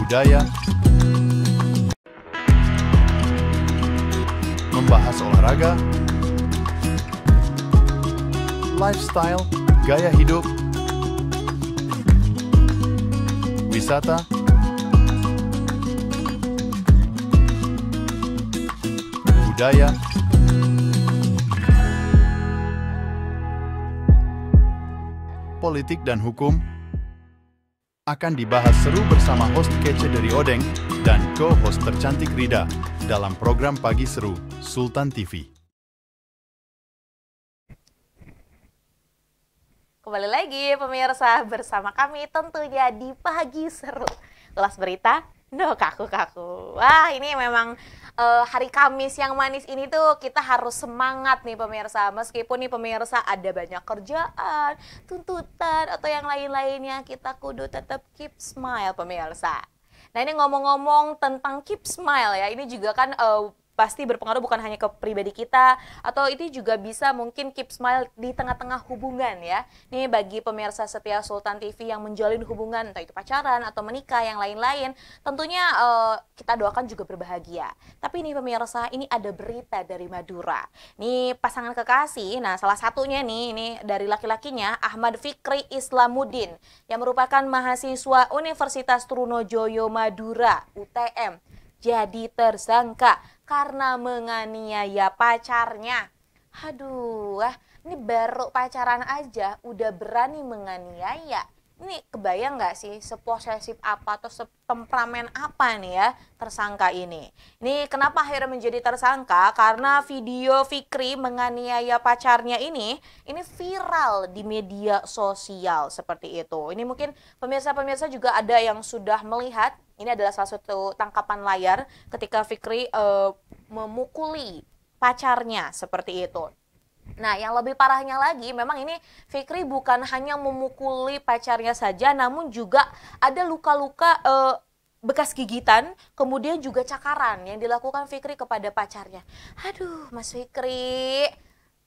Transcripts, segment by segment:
budaya, membahas olahraga, lifestyle, gaya hidup, wisata, budaya, politik dan hukum akan dibahas seru bersama host kece dari Odeng dan co-host tercantik Rida dalam program Pagi Seru Sultan TV. Kembali lagi pemirsa bersama kami tentunya di Pagi Seru. Kelas berita, no kaku-kaku. Wah, ini memang hari Kamis yang manis ini tuh kita harus semangat nih pemirsa. Meskipun nih pemirsa ada banyak kerjaan, tuntutan atau yang lain-lainnya, kita kudu tetap keep smile pemirsa. Nah, ini ngomong-ngomong tentang keep smile ya, ini juga kan pasti berpengaruh bukan hanya ke pribadi kita, atau ini juga bisa mungkin keep smile di tengah-tengah hubungan ya. Nih bagi pemirsa setia Sultan TV yang menjalin hubungan, entah itu pacaran atau menikah yang lain-lain, tentunya kita doakan juga berbahagia. Tapi nih pemirsa, ini ada berita dari Madura. Nih pasangan kekasih, nah salah satunya nih, ini dari laki-lakinya Ahmad Fikri Islamuddin yang merupakan mahasiswa Universitas Trunojoyo Madura (UTM), jadi tersangka karena menganiaya pacarnya. Aduh, ini baru pacaran aja udah berani menganiaya. Ini kebayang nggak sih seposesif apa atau setemperamen apa nih ya tersangka ini. Ini kenapa akhirnya menjadi tersangka? Karena video Fikri menganiaya pacarnya ini viral di media sosial seperti itu. Ini mungkin pemirsa-pemirsa juga ada yang sudah melihat. Ini adalah salah satu tangkapan layar ketika Fikri memukuli pacarnya seperti itu. Nah, yang lebih parahnya lagi, memang ini Fikri bukan hanya memukuli pacarnya saja, namun juga ada luka-luka bekas gigitan, kemudian juga cakaran yang dilakukan Fikri kepada pacarnya. Aduh, Mas Fikri,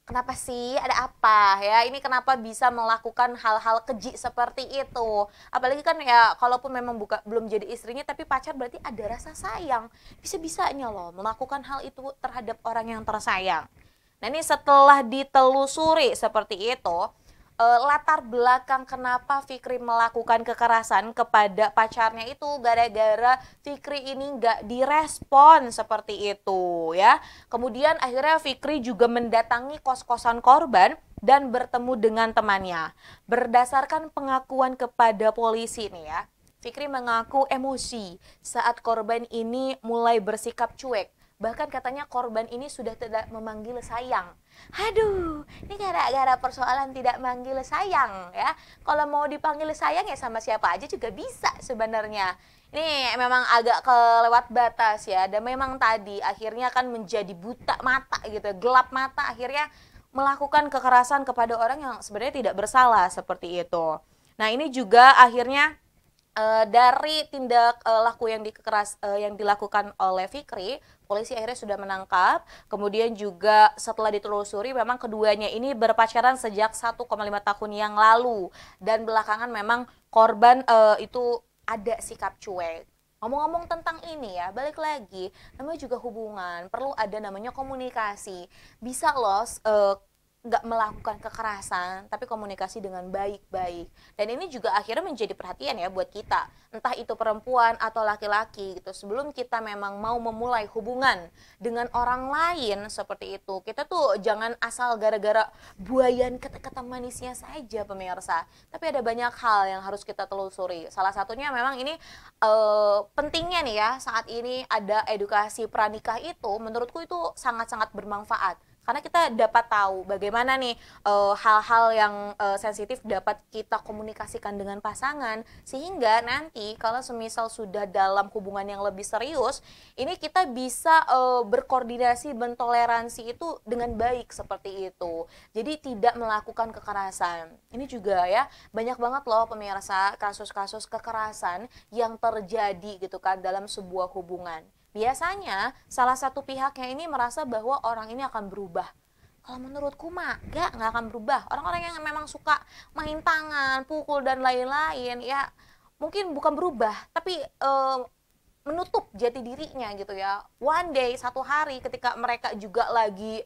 kenapa sih? Ada apa ya? Ini kenapa bisa melakukan hal-hal keji seperti itu? Apalagi kan ya, kalaupun memang belum jadi istrinya, tapi pacar berarti ada rasa sayang. Bisa-bisanya loh melakukan hal itu terhadap orang yang tersayang. Nah, ini setelah ditelusuri seperti itu, latar belakang kenapa Fikri melakukan kekerasan kepada pacarnya itu gara-gara Fikri ini nggak direspon seperti itu ya. Kemudian akhirnya Fikri juga mendatangi kos-kosan korban dan bertemu dengan temannya. Berdasarkan pengakuan kepada polisi nih ya, Fikri mengaku emosi saat korban ini mulai bersikap cuek. Bahkan katanya korban ini sudah tidak memanggil sayang. Aduh, ini gara-gara persoalan tidak manggil sayang ya. Kalau mau dipanggil sayang ya sama siapa aja juga bisa sebenarnya. Ini memang agak kelewat batas ya. Dan memang tadi akhirnya kan menjadi buta mata gitu, gelap mata, akhirnya melakukan kekerasan kepada orang yang sebenarnya tidak bersalah seperti itu. Nah, ini juga akhirnya dari tindak laku yang dilakukan oleh Fikri, polisi akhirnya sudah menangkap. Kemudian juga setelah ditelusuri memang keduanya ini berpacaran sejak 1,5 tahun yang lalu, dan belakangan memang korban itu ada sikap cuek. Ngomong-ngomong tentang ini ya, balik lagi, namanya juga hubungan, perlu ada namanya komunikasi. Bisa loh nggak melakukan kekerasan, tapi komunikasi dengan baik-baik. Dan ini juga akhirnya menjadi perhatian ya buat kita, entah itu perempuan atau laki-laki gitu. Sebelum kita memang mau memulai hubungan dengan orang lain seperti itu, kita tuh jangan asal gara-gara buayan kata-kata manisnya saja pemirsa. Tapi ada banyak hal yang harus kita telusuri. Salah satunya memang ini pentingnya nih ya, saat ini ada edukasi pranikah itu, menurutku itu sangat-sangat bermanfaat. Karena kita dapat tahu bagaimana nih hal-hal yang sensitif dapat kita komunikasikan dengan pasangan, sehingga nanti kalau semisal sudah dalam hubungan yang lebih serius, ini kita bisa berkoordinasi, mentoleransi itu dengan baik seperti itu. Jadi tidak melakukan kekerasan. Ini juga ya, banyak banget loh pemirsa kasus-kasus kekerasan yang terjadi gitu kan dalam sebuah hubungan. Biasanya salah satu pihaknya ini merasa bahwa orang ini akan berubah. Kalau menurutku mah nggak akan berubah. Orang-orang yang memang suka main tangan, pukul dan lain-lain ya mungkin bukan berubah, tapi menutup jati dirinya gitu ya. One day, satu hari ketika mereka juga lagi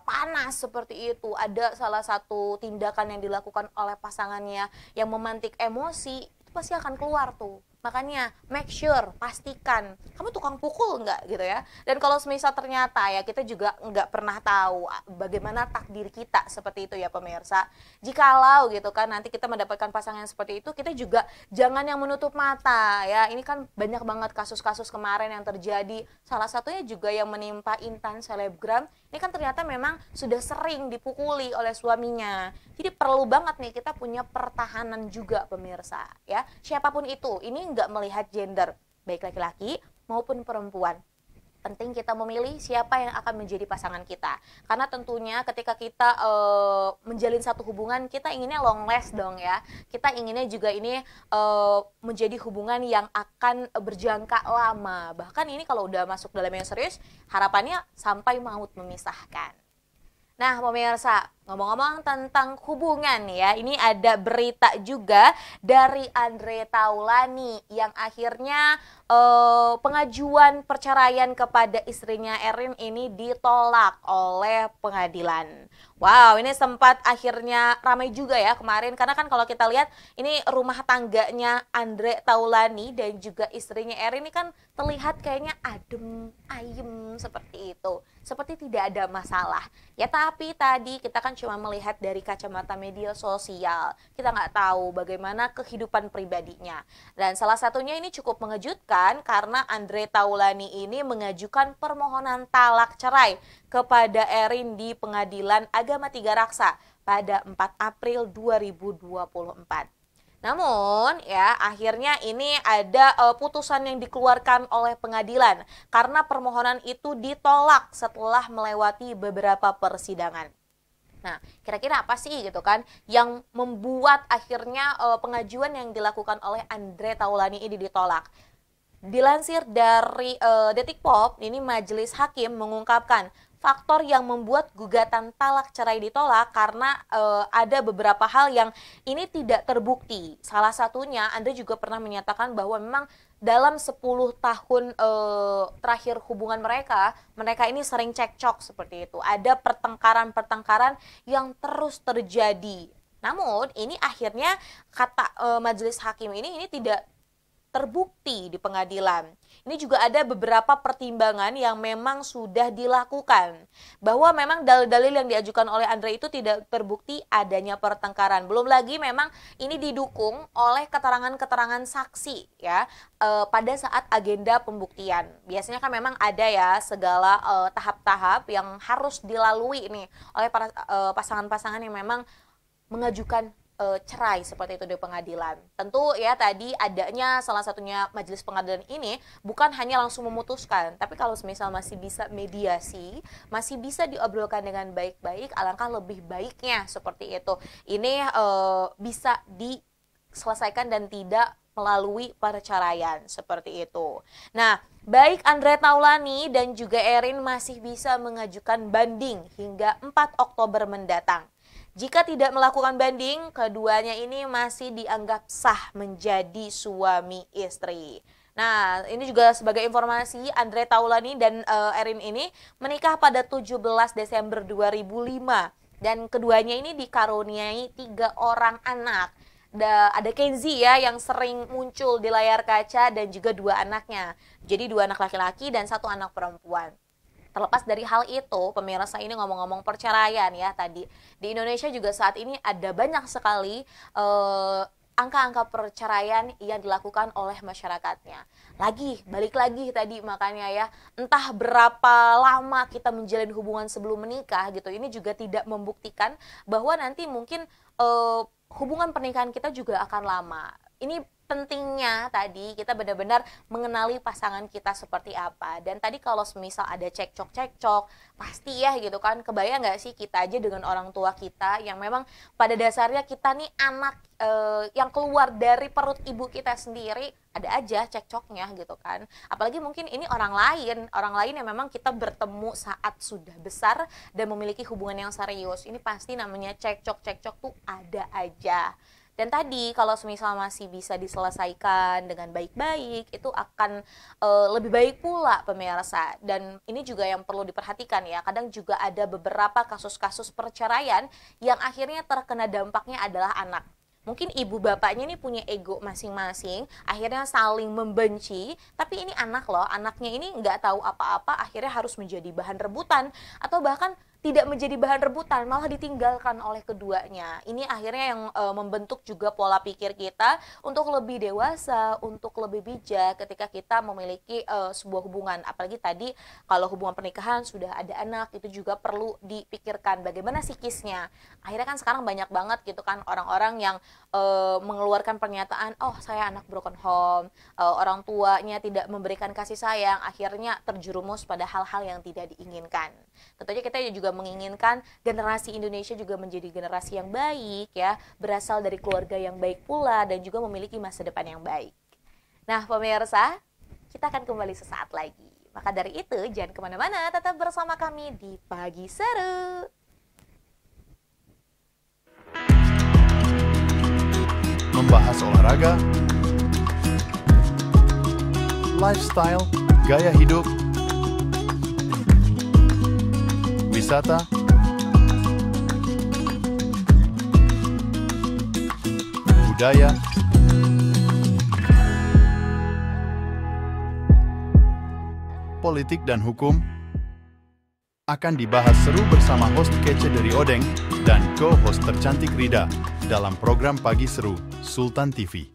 panas seperti itu, ada salah satu tindakan yang dilakukan oleh pasangannya yang memantik emosi, itu pasti akan keluar tuh. Makanya make sure, pastikan kamu tukang pukul nggak gitu ya. Dan kalau semisal ternyata ya kita juga nggak pernah tahu bagaimana takdir kita seperti itu ya pemirsa. Jikalau gitu kan nanti kita mendapatkan pasangan yang seperti itu, kita juga jangan yang menutup mata ya. Ini kan banyak banget kasus-kasus kemarin yang terjadi. Salah satunya juga yang menimpa Intan selebgram. Ini kan ternyata memang sudah sering dipukuli oleh suaminya. Jadi perlu banget nih kita punya pertahanan juga pemirsa ya. Siapapun itu, ini nggak melihat gender, baik laki-laki maupun perempuan. Penting kita memilih siapa yang akan menjadi pasangan kita. Karena tentunya ketika kita menjalin satu hubungan, kita inginnya long last dong ya. Kita inginnya juga ini menjadi hubungan yang akan berjangka lama. Bahkan ini kalau udah masuk dalam yang serius, harapannya sampai maut memisahkan. Nah pemirsa, ngomong-ngomong tentang hubungan ya, ini ada berita juga dari Andre Taulani yang akhirnya pengajuan perceraian kepada istrinya Erin ini ditolak oleh pengadilan. Wow, ini sempat akhirnya ramai juga ya kemarin, karena kan kalau kita lihat ini rumah tangganya Andre Taulani dan juga istrinya Erin ini kan terlihat kayaknya adem ayem seperti itu, seperti tidak ada masalah. Ya tapi tadi kita kan cuma melihat dari kacamata media sosial, kita nggak tahu bagaimana kehidupan pribadinya. Dan salah satunya ini cukup mengejutkan karena Andre Taulani ini mengajukan permohonan talak cerai kepada Erin di Pengadilan Agama Tiga Raksa pada 4 April 2024. Namun ya akhirnya ini ada putusan yang dikeluarkan oleh pengadilan karena permohonan itu ditolak setelah melewati beberapa persidangan. Nah, kira-kira apa sih gitu kan yang membuat akhirnya pengajuan yang dilakukan oleh Andre Taulani ini ditolak? Dilansir dari Detikpop, ini majelis hakim mengungkapkan faktor yang membuat gugatan talak cerai ditolak karena ada beberapa hal yang ini tidak terbukti. Salah satunya, Andre juga pernah menyatakan bahwa memang dalam 10 tahun terakhir hubungan mereka ini sering cekcok seperti itu. Ada pertengkaran-pertengkaran yang terus terjadi. Namun, ini akhirnya kata majelis hakim ini tidak terbukti di pengadilan. Ini juga ada beberapa pertimbangan yang memang sudah dilakukan. Bahwa memang dalil-dalil yang diajukan oleh Andre itu tidak terbukti adanya pertengkaran. Belum lagi memang ini didukung oleh keterangan-keterangan saksi ya pada saat agenda pembuktian. Biasanya kan memang ada ya segala tahap-tahap yang harus dilalui nih oleh para pasangan-pasangan yang memang mengajukan cerai seperti itu di pengadilan. Tentu ya tadi adanya salah satunya majelis pengadilan ini bukan hanya langsung memutuskan, tapi kalau semisal masih bisa mediasi, masih bisa diobrolkan dengan baik-baik, alangkah lebih baiknya seperti itu. Ini bisa diselesaikan dan tidak melalui perceraian seperti itu. Nah, baik Andre Taulani dan juga Erin masih bisa mengajukan banding hingga 4 Oktober mendatang. Jika tidak melakukan banding, keduanya ini masih dianggap sah menjadi suami istri. Nah, ini juga sebagai informasi, Andre Taulani dan Erin ini menikah pada 17 Desember 2005. Dan keduanya ini dikaruniai 3 orang anak. Ada Kenzi ya yang sering muncul di layar kaca dan juga 2 anaknya. Jadi 2 anak laki-laki dan 1 anak perempuan. Terlepas dari hal itu, pemirsa ini ngomong-ngomong perceraian ya tadi. Di Indonesia juga saat ini ada banyak sekali angka-angka perceraian yang dilakukan oleh masyarakatnya. Balik lagi tadi makanya ya, entah berapa lama kita menjalin hubungan sebelum menikah gitu, ini juga tidak membuktikan bahwa nanti mungkin hubungan pernikahan kita juga akan lama. Ini pentingnya tadi kita benar-benar mengenali pasangan kita seperti apa. Dan tadi kalau semisal ada cekcok-cekcok, pasti ya gitu kan, kebayang gak sih kita aja dengan orang tua kita yang memang pada dasarnya kita nih anak yang keluar dari perut ibu kita sendiri, ada aja cekcoknya gitu kan. Apalagi mungkin ini orang lain yang memang kita bertemu saat sudah besar dan memiliki hubungan yang serius. Ini pasti namanya cekcok-cekcok tuh ada aja. Dan tadi kalau semisal masih bisa diselesaikan dengan baik-baik, itu akan lebih baik pula pemirsa. Dan ini juga yang perlu diperhatikan ya, kadang juga ada beberapa kasus-kasus perceraian yang akhirnya terkena dampaknya adalah anak. Mungkin ibu bapaknya ini punya ego masing-masing, akhirnya saling membenci, tapi ini anak loh, anaknya ini nggak tahu apa-apa, akhirnya harus menjadi bahan rebutan, atau bahkan tidak menjadi bahan rebutan, malah ditinggalkan oleh keduanya. Ini akhirnya yang membentuk juga pola pikir kita untuk lebih dewasa, untuk lebih bijak ketika kita memiliki sebuah hubungan. Apalagi tadi kalau hubungan pernikahan sudah ada anak, itu juga perlu dipikirkan bagaimana psikisnya. Akhirnya kan sekarang banyak banget gitu kan orang-orang yang mengeluarkan pernyataan, oh saya anak broken home, orang tuanya tidak memberikan kasih sayang, akhirnya terjerumus pada hal-hal yang tidak diinginkan. Tentunya kita juga menginginkan generasi Indonesia juga menjadi generasi yang baik ya, berasal dari keluarga yang baik pula dan juga memiliki masa depan yang baik. Nah pemirsa, kita akan kembali sesaat lagi. Maka dari itu jangan kemana-mana, tetap bersama kami di Pagi Seru. Membahas olahraga, lifestyle, gaya hidup, wisata, budaya, politik dan hukum akan dibahas seru bersama host kece dari Odeng dan co-host tercantik Rida dalam program Pagi Seru Sultan TV.